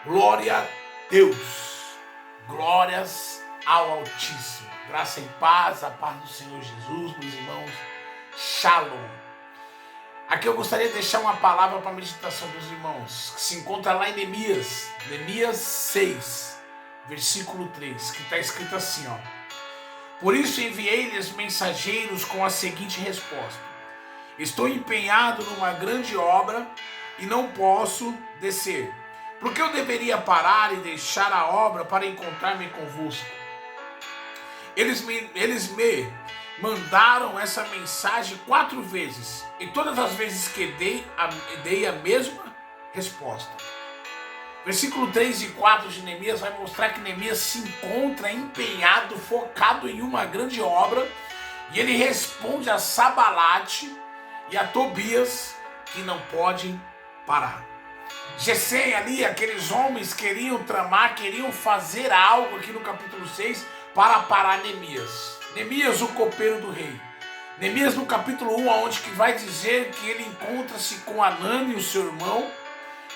Glória a Deus, glórias ao Altíssimo, graça e paz, a paz do Senhor Jesus, meus irmãos, Shalom. Aqui eu gostaria de deixar uma palavra para a meditação dos irmãos, que se encontra lá em Neemias 6, versículo 3, que está escrito assim, ó: Por isso enviei-lhes mensageiros com a seguinte resposta: Estou empenhado numa grande obra e não posso descer. Por que eu deveria parar e deixar a obra para encontrar-me convosco? Eles me mandaram essa mensagem 4 vezes, e todas as vezes que dei a mesma resposta. Versículo 3 e 4 de Neemias vai mostrar que Neemias se encontra empenhado, focado em uma grande obra, e ele responde a Sabalate e a Tobias que não podem parar. Gesem ali, aqueles homens queriam tramar, queriam fazer algo aqui no capítulo 6 para parar Neemias. Neemias, o copeiro do rei. Neemias no capítulo 1, onde que vai dizer que ele encontra-se com Anani, o seu irmão.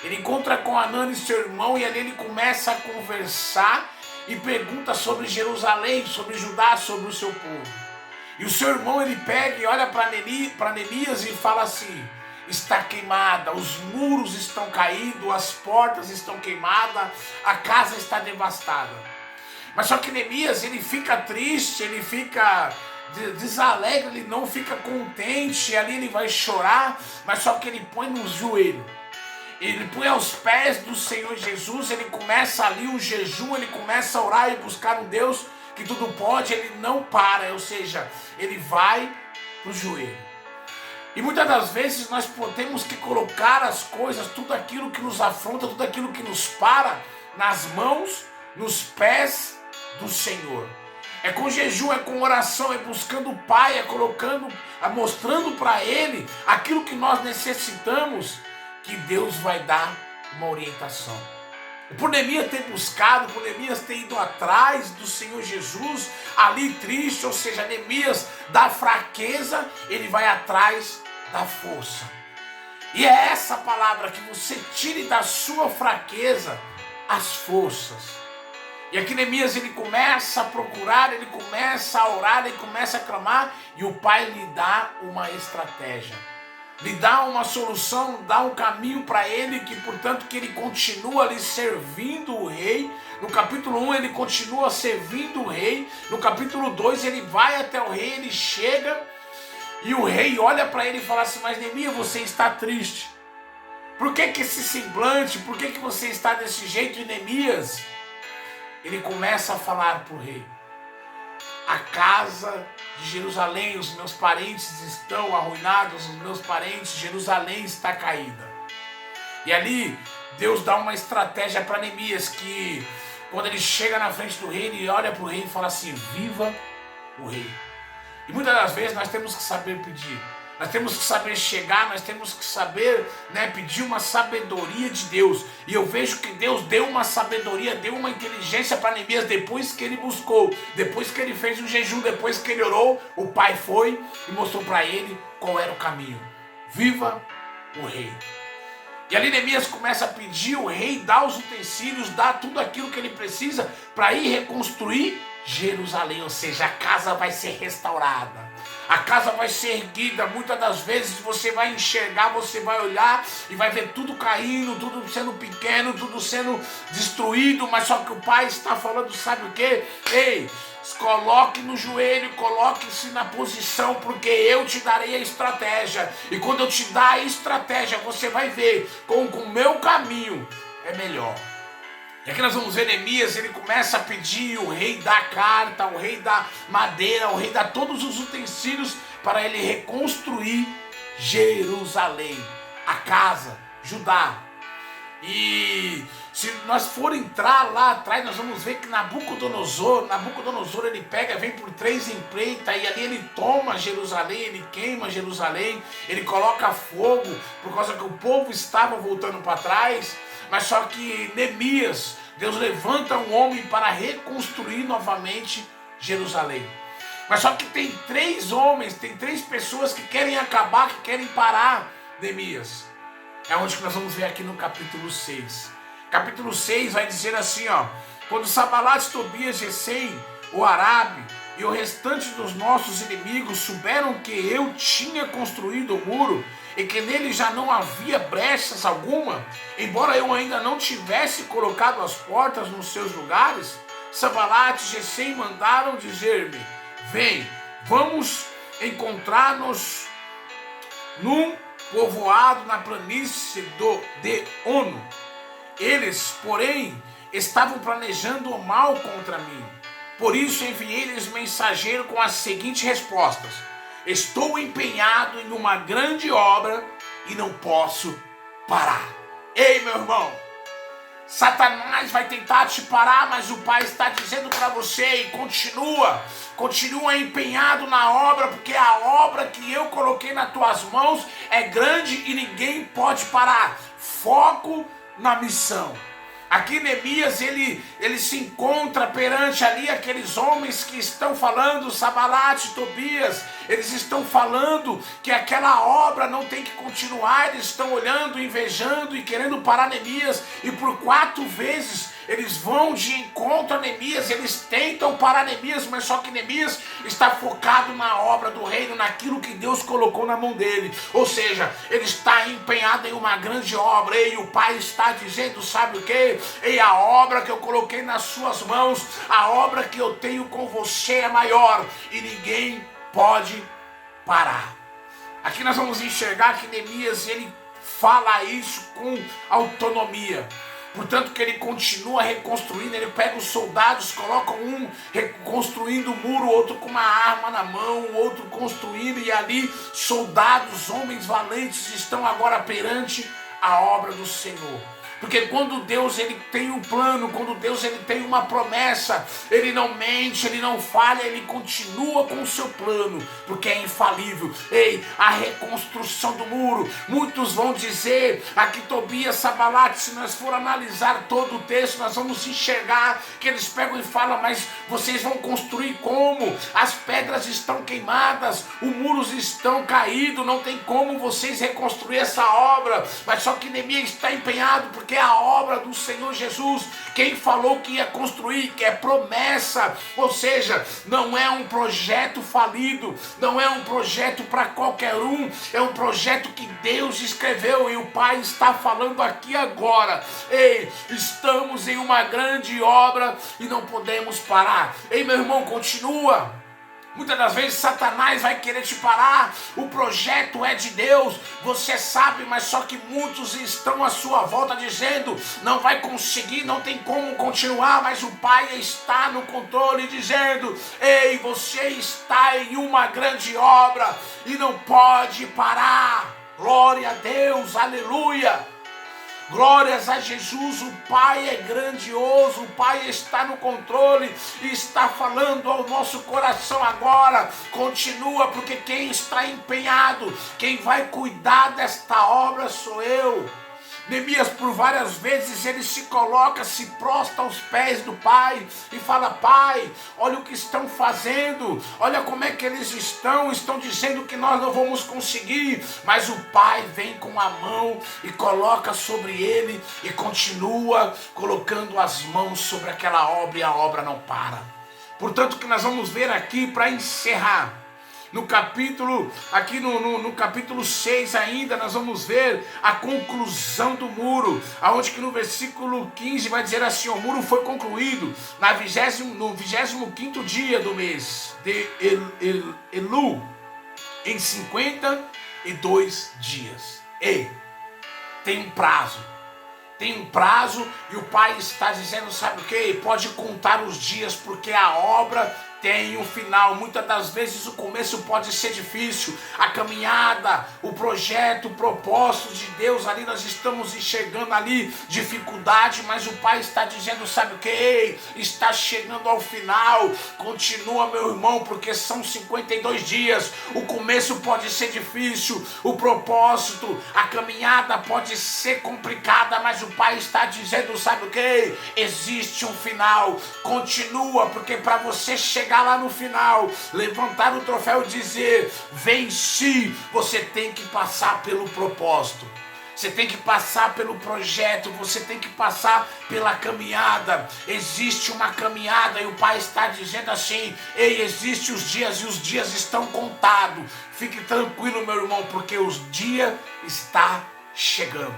Ele encontra com Anani, seu irmão, e ali ele começa a conversar e pergunta sobre Jerusalém, sobre Judá, sobre o seu povo. E o seu irmão, ele pega e olha para Neemias e fala assim: está queimada, os muros estão caídos, as portas estão queimadas, a casa está devastada. Mas só que Neemias, ele fica triste, ele fica desalegre, ele não fica contente, ali ele vai chorar, mas só que ele põe no joelho, ele põe aos pés do Senhor Jesus, ele começa ali o jejum, ele começa a orar e buscar um Deus que tudo pode, ele não para, ou seja, ele vai pro joelho. E muitas das vezes nós temos que colocar as coisas, tudo aquilo que nos afronta, tudo aquilo que nos para, nas mãos, nos pés do Senhor. É com jejum, é com oração, é buscando o Pai, é mostrando para Ele aquilo que nós necessitamos, que Deus vai dar uma orientação. Por Neemias ter buscado, por Neemias ter ido atrás do Senhor Jesus, ali triste, ou seja, Neemias da fraqueza, ele vai atrás da força. E é essa palavra, que você tire da sua fraqueza as forças. E aqui Neemias, ele começa a procurar, ele começa a orar, ele começa a clamar, e o Pai lhe dá uma estratégia, lhe dá uma solução, dá um caminho para ele, que portanto que ele continua ali servindo o rei. No capítulo 1 ele continua servindo o rei, no capítulo 2 ele vai até o rei, ele chega, e o rei olha para ele e fala assim: mas Neemias, você está triste, por que esse semblante, por que você está desse jeito? E Neemias, ele começa a falar para o rei: a casa de Jerusalém, os meus parentes estão arruinados, os meus parentes, Jerusalém está caída. E ali Deus dá uma estratégia para Neemias, que quando ele chega na frente do rei, ele olha para o rei e fala assim: viva o rei. E muitas das vezes nós temos que saber pedir, nós temos que saber chegar, nós temos que saber, pedir uma sabedoria de Deus. E eu vejo que Deus deu uma sabedoria, deu uma inteligência para Neemias depois que ele buscou, depois que ele fez o jejum, depois que ele orou. O Pai foi e mostrou para ele qual era o caminho: viva o rei. E ali Neemias começa a pedir, o rei dá os utensílios, dá tudo aquilo que ele precisa para ir reconstruir Jerusalém, ou seja, a casa vai ser restaurada, a casa vai ser erguida. Muitas das vezes você vai enxergar, você vai olhar e vai ver tudo caindo, tudo sendo pequeno, tudo sendo destruído, mas só que o Pai está falando, sabe o que? Ei, coloque no joelho, coloque-se na posição, porque eu te darei a estratégia, e quando eu te dar a estratégia, você vai ver com o meu caminho é melhor. E aqui nós vamos ver Neemias, ele começa a pedir, o rei dá a carta, o rei dá madeira, o rei dá todos os utensílios para ele reconstruir Jerusalém, a casa, Judá. E se nós for entrar lá atrás, nós vamos ver que Nabucodonosor ele pega, vem por 3 empreitas, e ali ele toma Jerusalém, ele queima Jerusalém, ele coloca fogo, por causa que o povo estava voltando para trás. Mas só que Neemias, Deus levanta um homem para reconstruir novamente Jerusalém. Mas só que tem 3 homens, tem 3 pessoas que querem acabar, que querem parar Neemias. É onde que nós vamos ver aqui no capítulo 6. capítulo 6 vai dizer assim, ó: quando Sanbalate, Tobias, Gesem, o Arabe e o restante dos nossos inimigos souberam que eu tinha construído o muro e que nele já não havia brechas alguma, embora eu ainda não tivesse colocado as portas nos seus lugares, Sanbalate e Gesem mandaram dizer-me: vem, vamos encontrar-nos num povoado na planície de Ono. Eles, porém, estavam planejando o mal contra mim. Por isso enviei-lhes mensageiro com as seguintes respostas: estou empenhado em uma grande obra e não posso parar. Ei, meu irmão, Satanás vai tentar te parar, mas o Pai está dizendo para você: e continua empenhado na obra, porque a obra que eu coloquei nas tuas mãos é grande e ninguém pode parar. Foco na missão. Aqui Neemias, ele se encontra perante ali aqueles homens que estão falando, Sanbalate, Tobias, eles estão falando que aquela obra não tem que continuar, eles estão olhando, invejando e querendo parar Neemias, e por 4 vezes eles vão de encontro a Neemias, eles tentam parar Neemias, mas só que Neemias está focado na obra do reino, naquilo que Deus colocou na mão dele, ou seja, ele está empenhado em uma grande obra, e o Pai está dizendo, sabe o que? Ei, a obra que eu coloquei nas suas mãos, a obra que eu tenho com você é maior, e ninguém pode parar. Aqui nós vamos enxergar que Neemias, ele fala isso com autonomia. Portanto que ele continua reconstruindo, ele pega os soldados, coloca um reconstruindo o muro, outro com uma arma na mão, outro construindo, e ali soldados, homens valentes estão agora perante a obra do Senhor. Porque quando Deus ele tem um plano, quando Deus ele tem uma promessa, ele não mente, ele não falha, ele continua com o seu plano, porque é infalível. Ei, a reconstrução do muro, muitos vão dizer, aqui Tobias, Sanbalate, se nós for analisar todo o texto, nós vamos enxergar que eles pegam e falam, mas vocês vão construir como? As pedras estão queimadas, os muros estão caídos, não tem como vocês reconstruir essa obra. Mas só que Neemias está empenhado, porque é a obra do Senhor Jesus. Quem falou que ia construir, que é promessa, ou seja, não é um projeto falido, não é um projeto para qualquer um, é um projeto que Deus escreveu, e o Pai está falando aqui agora. Ei, estamos em uma grande obra e não podemos parar. Ei, meu irmão, continua. Muitas das vezes Satanás vai querer te parar, o projeto é de Deus, você sabe, mas só que muitos estão à sua volta dizendo, não vai conseguir, não tem como continuar, mas o Pai está no controle dizendo, ei, você está em uma grande obra e não pode parar. Glória a Deus, aleluia. Glórias a Jesus, o Pai é grandioso, o Pai está no controle e está falando ao nosso coração agora. Continua, porque quem está empenhado, quem vai cuidar desta obra sou eu. Neemias, por várias vezes, ele se coloca, se prostra aos pés do Pai e fala, Pai, olha o que estão fazendo, olha como é que eles estão dizendo que nós não vamos conseguir, mas o Pai vem com a mão e coloca sobre ele e continua colocando as mãos sobre aquela obra, e a obra não para. Portanto, que nós vamos ver aqui para encerrar, no capítulo, aqui no capítulo 6 ainda, nós vamos ver a conclusão do muro, aonde que no versículo 15 vai dizer assim, o muro foi concluído no 25º dia do mês de Elu, em 52 dias. Ei, tem um prazo. Tem um prazo e o Pai está dizendo, sabe o que? Pode contar os dias, porque a obra tem um final. Muitas das vezes o começo pode ser difícil, a caminhada, o projeto, o propósito de Deus, ali nós estamos enxergando ali dificuldade, mas o Pai está dizendo, sabe o que? Ei, está chegando ao final, continua, meu irmão, porque são 52 dias, o começo pode ser difícil, o propósito, a caminhada pode ser complicada, mas o Pai está dizendo, sabe o que? Existe um final, continua, porque para você chegar lá no final, levantar o troféu e dizer, venci, você tem que passar pelo propósito. você tem que passar pelo projeto, você tem que passar pela caminhada. Existe uma caminhada e o Pai está dizendo assim: ei, existem os dias e os dias estão contados. Fique tranquilo, meu irmão, porque os dias está chegando.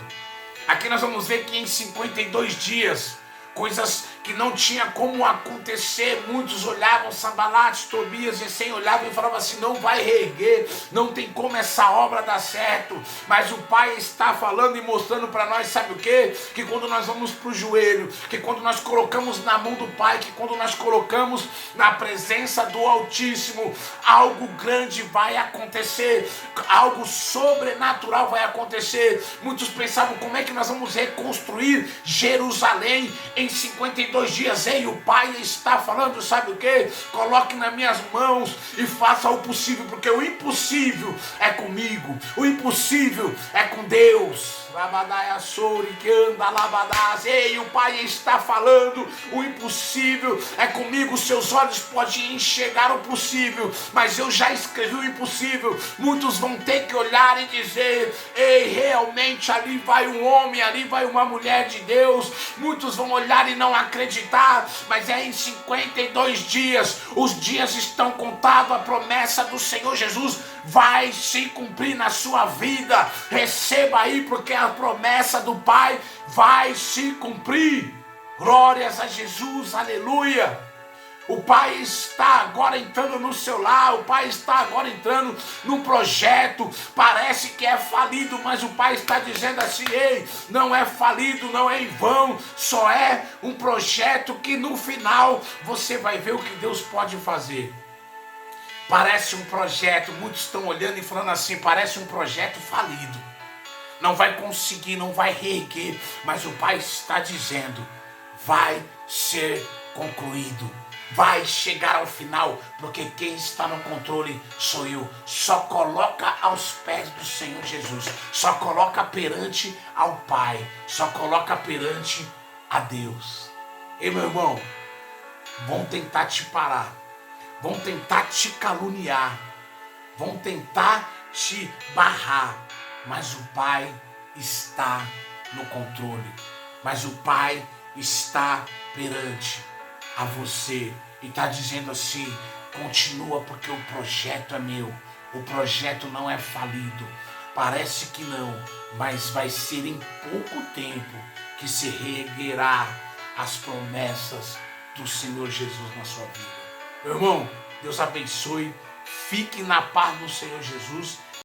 Aqui nós vamos ver que em 52 dias, coisas que não tinha como acontecer, muitos olhavam, Sambalate, Tobias e Gesem olhavam e falavam assim: não vai reerguer, não tem como essa obra dar certo. Mas o Pai está falando e mostrando para nós, sabe o quê? Que quando nós vamos para o joelho, que quando nós colocamos na mão do Pai, que quando nós colocamos na presença do Altíssimo, algo grande vai acontecer, algo sobrenatural vai acontecer. Muitos pensavam: como é que nós vamos reconstruir Jerusalém em 52 dias? Ei, o Pai está falando, sabe o que? Coloque nas minhas mãos e faça o possível, porque o impossível é comigo, o impossível é com Deus. Ei, o Pai está falando, o impossível é comigo. Seus olhos podem enxergar o possível, mas eu já escrevi o impossível. Muitos vão ter que olhar e dizer: ei, realmente ali vai um homem, ali vai uma mulher de Deus. Muitos vão olhar e não acreditar, mas é em 52 dias, os dias estão contados, a promessa do Senhor Jesus vai se cumprir na sua vida. Receba aí, porque a promessa do Pai vai se cumprir. Glórias a Jesus, aleluia. O Pai está agora entrando no seu lar, o Pai está agora entrando num projeto, parece que é falido, mas o Pai está dizendo assim: ei, não é falido, não é em vão, só é um projeto que no final você vai ver o que Deus pode fazer. Parece um projeto, muitos estão olhando e falando assim: parece um projeto falido, não vai conseguir, não vai reerguer, mas o Pai está dizendo: vai ser concluído, vai chegar ao final, porque quem está no controle sou eu. Só coloca aos pés do Senhor Jesus, só coloca perante ao Pai, só coloca perante a Deus. Ei, meu irmão, vão tentar te parar, vão tentar te caluniar, vão tentar te barrar, mas o Pai está no controle, mas o Pai está perante a você e está dizendo assim: continua, porque o projeto é meu, o projeto não é falido. Parece que não, mas vai ser em pouco tempo que se reerguerá as promessas do Senhor Jesus na sua vida. Meu irmão, Deus abençoe, fique na paz do Senhor Jesus